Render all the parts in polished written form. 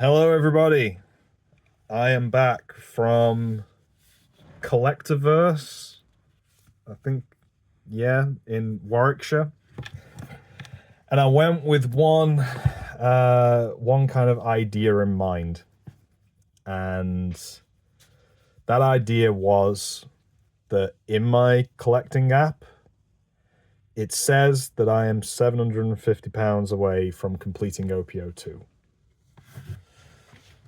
Hello, everybody. I am back from Collectorverse, I think, yeah, in Warwickshire. And I went with one kind of idea in mind. And that idea was that in my collecting app, it says that I am £750 away from completing OP-02.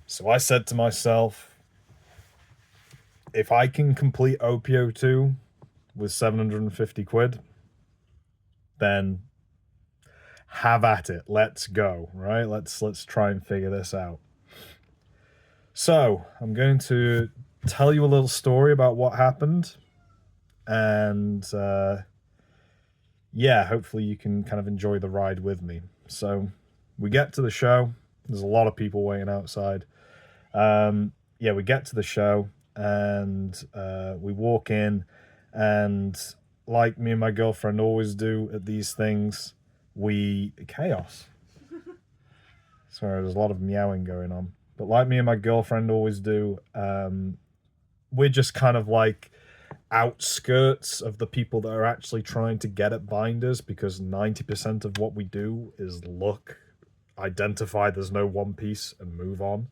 So I said to myself, if I can complete OP-02 with 750 quid, then have at it. Let's go, right? Let's try and figure this out. So I'm going to tell you a little story about what happened, and yeah, hopefully you can kind of enjoy the ride with me. So we get to the show. There's a lot of people waiting outside. Yeah, we get to the show and we walk in, and like me and my girlfriend always do at these things, chaos. Sorry, there's a lot of meowing going on. But like me and my girlfriend always do, we're just kind of like outskirts of the people that are actually trying to get at binders, because 90% of what we do is look, identify there's no One Piece, and move on.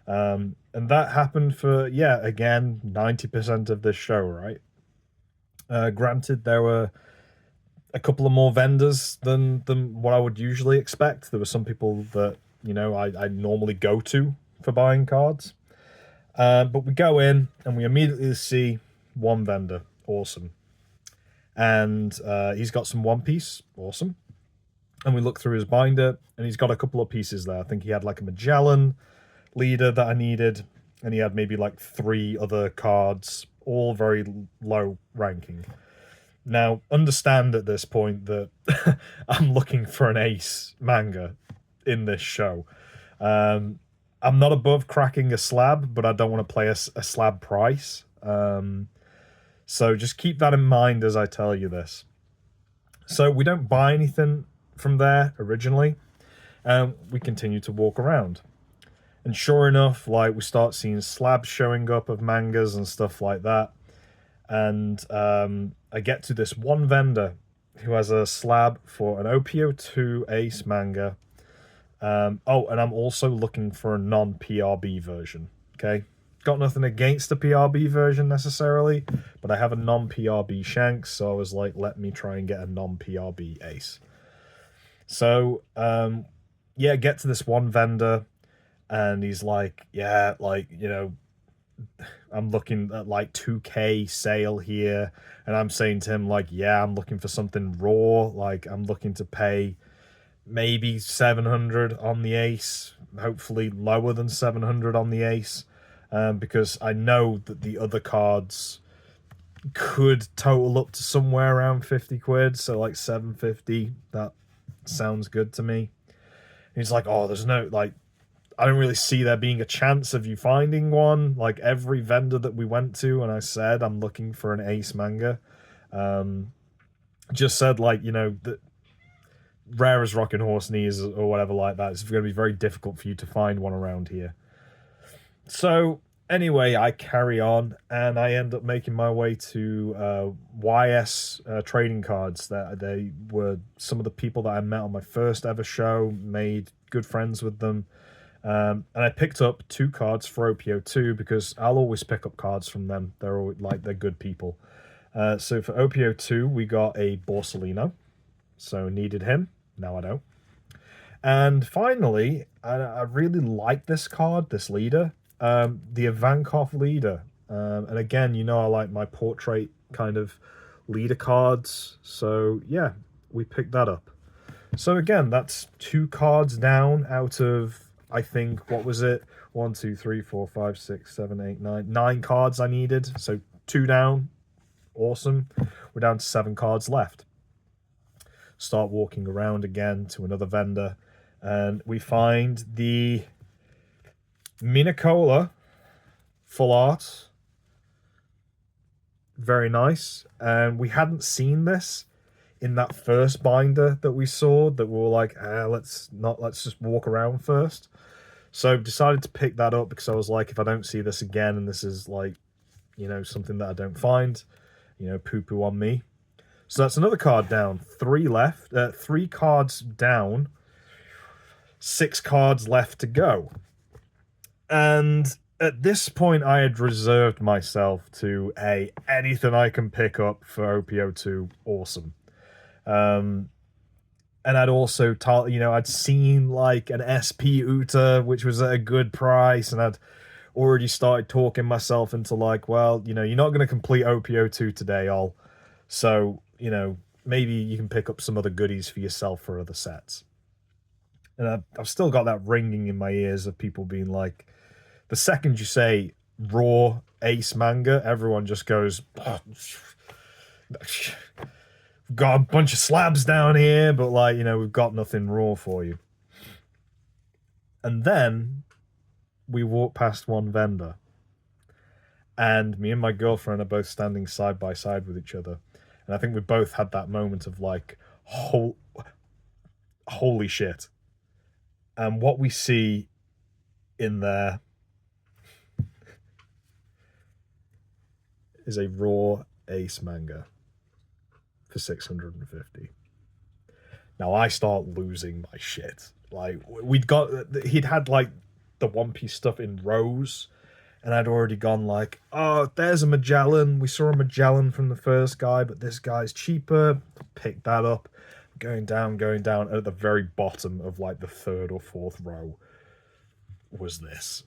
And that happened for, yeah, again, 90% of this show, right? Granted, there were a couple of more vendors than what I would usually expect. There were some people that, you know, I normally go to for buying cards. But we go in and we immediately see one vendor. Awesome. And he's got some One Piece. Awesome. And we look through his binder and he's got a couple of pieces there. I think he had like a Magellan leader that I needed, and he had maybe like 3 other cards, all very low ranking. Now, understand at this point that I'm looking for an ace manga in this show. I'm not above cracking a slab, but I don't want to play a slab price. So just keep that in mind as I tell you this. So we don't buy anything from there originally. We continue to walk around. And sure enough, like, we start seeing slabs showing up of mangas and stuff like that. And I get to this one vendor who has a slab for an OP-02 ace manga. Oh, and I'm also looking for a non-PRB version, okay? Got nothing against the PRB version necessarily, but I have a non-PRB Shanks, so I was like, let me try and get a non-PRB ace. So, yeah, get to this one vendor, and he's like, yeah, like, you know, I'm looking at like 2K sale here. And I'm saying to him, like, yeah, I'm looking for something raw. Like, I'm looking to pay maybe 700 on the ace, hopefully lower than 700 on the ace, because I know that the other cards could total up to somewhere around 50 quid. So like 750, that sounds good to me. And he's like, oh, there's no, like, I don't really see there being a chance of you finding one. Like, every vendor that we went to, and I said I'm looking for an ace manga, just said, like, you know, that rare as Rockin' Horse Knees or whatever like that, it's going to be very difficult for you to find one around here. So anyway, I carry on, and I end up making my way to YS trading cards. That they were some of the people that I met on my first ever show, made good friends with them. And I picked up 2 cards for OP-02 because I'll always pick up cards from them. They're always, like, they're good people. So for OP-02, we got a Borsalino. So needed him. Now I don't. And finally, I really like this card, this leader. The Ivankov leader. And again, you know, I like my portrait kind of leader cards. So yeah, we picked that up. So again, that's 2 cards down out of, I think, what was it? 1, 2, 3, 4, 5, 6, 7, 8, 9. 9 cards I needed. So 2 down. Awesome. We're down to 7 cards left. Start walking around again to another vendor. And we find the Minicola full art. Very nice. And we hadn't seen this in that first binder that we saw, that we were like, let's just walk around first. So decided to pick that up because I was like, if I don't see this again and this is like, you know, something that I don't find, you know, poo-poo on me. So that's another card down. 3 left. 3 cards down. 6 cards left to go. And at this point, I had reserved myself to, hey, anything I can pick up for OP-02, awesome. And I'd also, you know, I'd seen like an SP Uta, which was at a good price, and I'd already started talking myself into like, well, you know, you're not going to complete OP-02 today, all. So, you know, maybe you can pick up some other goodies for yourself for other sets. And I've still got that ringing in my ears of people being like, the second you say raw ace manga, everyone just goes, oh, got a bunch of slabs down here, but like, you know, we've got nothing raw for you. And then we walk past one vendor, and me and my girlfriend are both standing side by side with each other. And I think we both had that moment of like, holy shit. And what we see in there is a raw ace manga for 650. Now I start losing my shit. Like, he'd had like the One Piece stuff in rows, and I'd already gone like, oh, there's a Magellan. We saw a Magellan from the first guy, but this guy's cheaper. Pick that up. Going down. At the very bottom of like the 3rd or 4th row was this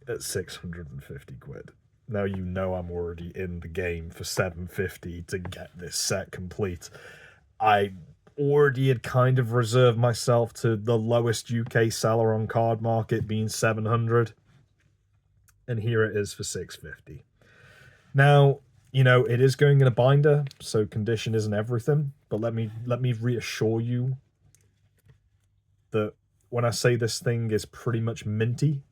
at 650 quid. Now you know I'm already in the game for 750 to get this set complete. I already had kind of reserved myself to the lowest UK seller on Card Market being 700. And here it is for 650. Now, you know, it is going in a binder, so condition isn't everything. But let me reassure you that when I say this thing is pretty much minty,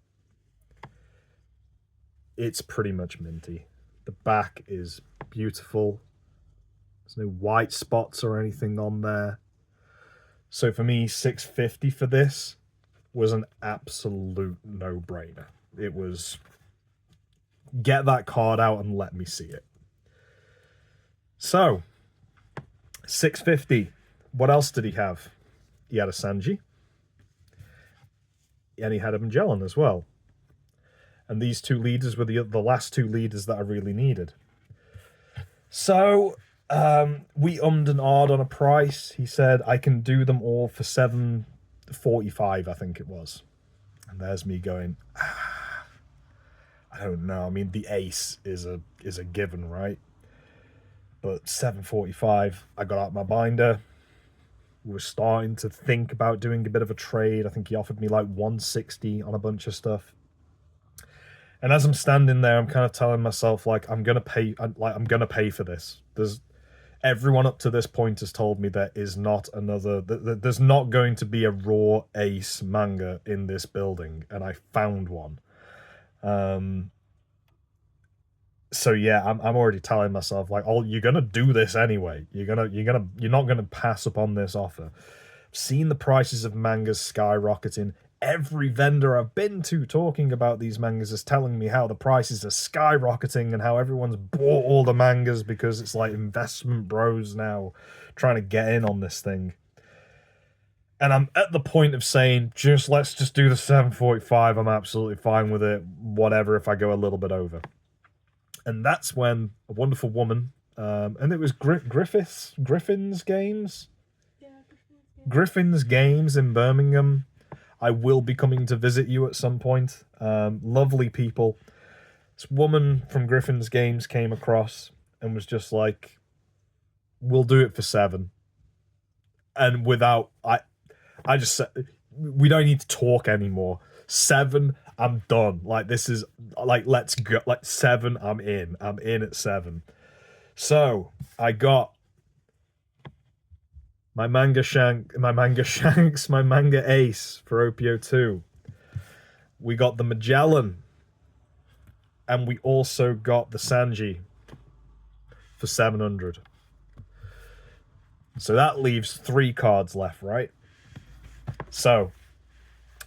it's pretty much minty. The back is beautiful. There's no white spots or anything on there. So for me, 650 for this was an absolute no-brainer. It was, get that card out and let me see it. So, 650. What else did he have? He had a Sanji. And he had a Magellan as well. And these 2 leaders were the last 2 leaders that I really needed. So, we ummed and ahed on a price. He said, I can do them all for 745, I think it was. And there's me going, I don't know. I mean, the ace is a given, right? But 745, I got out my binder. We were starting to think about doing a bit of a trade. I think he offered me like 160 on a bunch of stuff. And as I'm standing there, I'm kind of telling myself, like, I'm gonna pay for this. Everyone up to this point has told me there is not another. There's not going to be a raw ace manga in this building, and I found one. So yeah, I'm already telling myself like, oh, you're gonna do this anyway. You're not gonna pass up on this offer. I've seen the prices of mangas skyrocketing. Every vendor I've been to talking about these mangas is telling me how the prices are skyrocketing and how everyone's bought all the mangas because it's like investment bros now trying to get in on this thing. And I'm at the point of saying, let's just do the 745. I'm absolutely fine with it. Whatever if I go a little bit over. And that's when a wonderful woman, and it was Griffin's Games? Yeah, Griffin's Games in Birmingham. I will be coming to visit you at some point. Lovely people. This woman from Griffin's Games came across and was just like, we'll do it for 7. And I just said, we don't need to talk anymore. 7, I'm done. Like, this is, like, let's go. Like, 7, I'm in. I'm in at 7. So, I got my manga ace for OP-02. We got the Magellan. And we also got the Sanji for 700. So that leaves 3 cards left, right? So,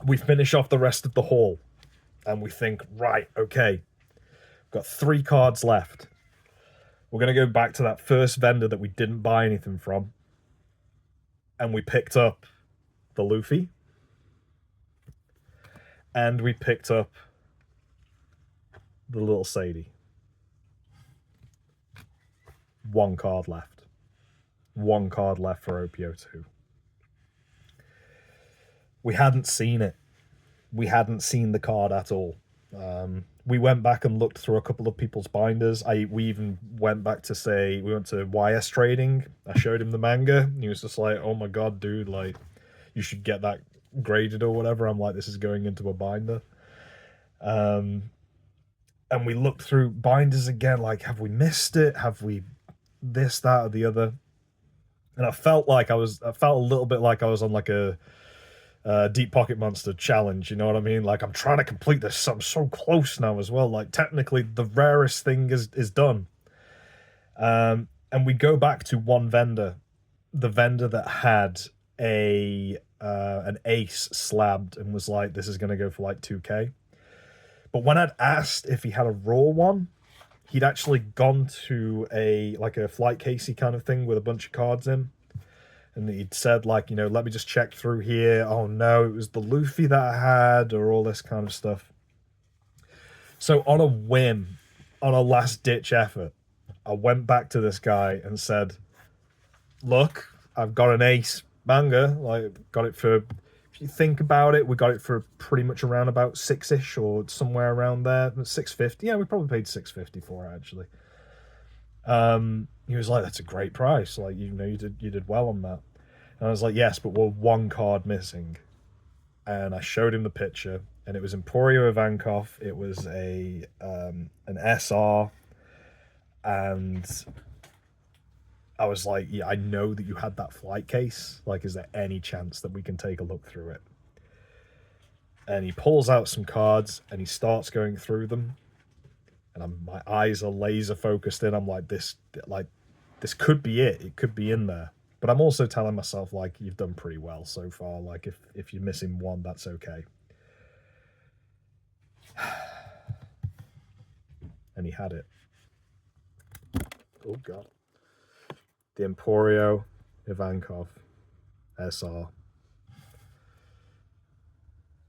We finish off the rest of the haul, and we think, right, okay, got 3 cards left. We're going to go back to that first vendor that we didn't buy anything from, and we picked up the Luffy, and we picked up the little Sadie. 1 card left. 1 card left for OP-02. We hadn't seen it. We hadn't seen the card at all. We went back and looked through a couple of people's binders. We even went back to say, we went to YS Trading. I showed him the manga. And he was just like, oh my god, dude, like, you should get that graded or whatever. I'm like, this is going into a binder. And we looked through binders again, like, have we missed it? Have we this, that, or the other? And I felt a little bit like I was on like a Deep Pocket Monster challenge, you know what I mean? Like, I'm trying to complete this. I'm so close now as well. Like, technically, the rarest thing is done. And we go back to one vendor, the vendor that had an ace slabbed and was like, this is going to go for like 2k. But when I'd asked if he had a raw one, he'd actually gone to a flight casey kind of thing with a bunch of cards in. And he'd said, like, you know, let me just check through here. Oh, no, it was the Luffy that I had, or all this kind of stuff. So on a whim, on a last-ditch effort, I went back to this guy and said, look, I've got an ace manga. Like, got it for, if you think about it, we got it for pretty much around about 6-ish or somewhere around there. 650. Yeah, we probably paid 650 for it, actually. He was like, that's a great price. Like, you know, you did well on that. And I was like, yes, but we're 1 card missing. And I showed him the picture, and it was Emporio Ivankov. It was an SR, and I was like, yeah, I know that you had that flight case. Like, is there any chance that we can take a look through it? And he pulls out some cards, and he starts going through them. And my eyes are laser focused in. I'm like, this could be it. It could be in there. But I'm also telling myself, like, you've done pretty well so far. Like, if you're missing 1, that's okay. And he had it. Oh, God. The Emporio Ivankov SR.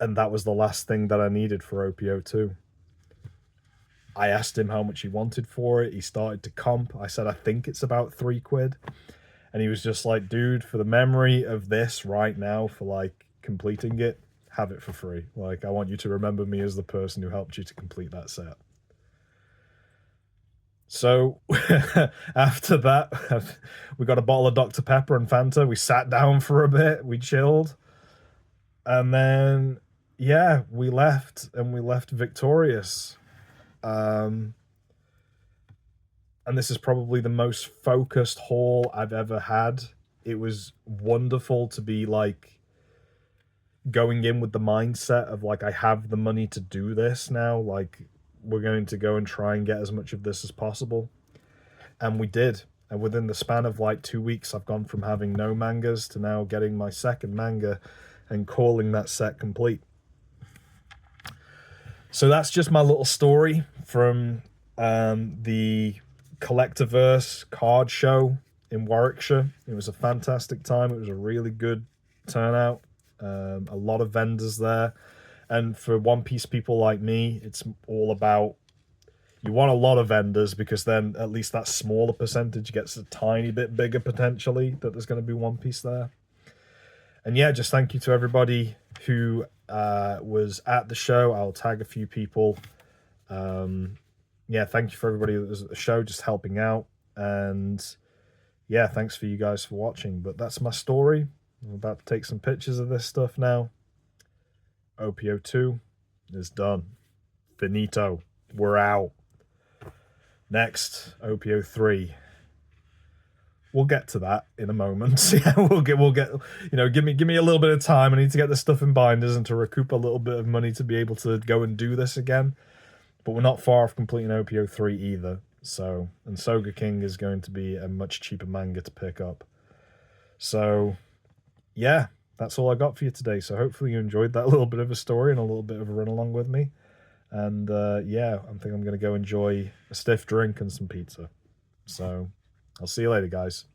And that was the last thing that I needed for OP-02. I asked him how much he wanted for it. He started to comp. I said, I think it's about £3. And he was just like, dude, for the memory of this right now, for like completing it, have it for free. Like, I want you to remember me as the person who helped you to complete that set. So after that, we got a bottle of Dr. Pepper and Fanta. We sat down for a bit. We chilled. And then, yeah, we left, and we left victorious. And this is probably the most focused haul I've ever had. It was wonderful to be like going in with the mindset of like, I have the money to do this now. Like, we're going to go and try and get as much of this as possible. And we did. And within the span of like 2 weeks, I've gone from having no mangas to now getting my second manga and calling that set complete. So that's just my little story from the Collectorverse card show in Warwickshire. It was a fantastic time. It was a really good turnout. A lot of vendors there. And for One Piece people like me, it's all about, you want a lot of vendors because then at least that smaller percentage gets a tiny bit bigger potentially that there's going to be One Piece there. And yeah, just thank you to everybody who was at the show. I'll tag a few people. Yeah, thank you for everybody that was at the show, just helping out. And yeah, thanks for you guys for watching. But that's my story. I'm about to take some pictures of this stuff now. OP-02 is done. Finito. We're out. Next, OP-03. We'll get to that in a moment. Yeah, we'll get. You know, give me a little bit of time. I need to get this stuff in binders and to recoup a little bit of money to be able to go and do this again. But we're not far off completing OP-03 either. So, and Soga King is going to be a much cheaper manga to pick up. So, yeah, that's all I got for you today. So hopefully you enjoyed that little bit of a story and a little bit of a run along with me. And yeah, I think I'm going to go enjoy a stiff drink and some pizza. So I'll see you later, guys.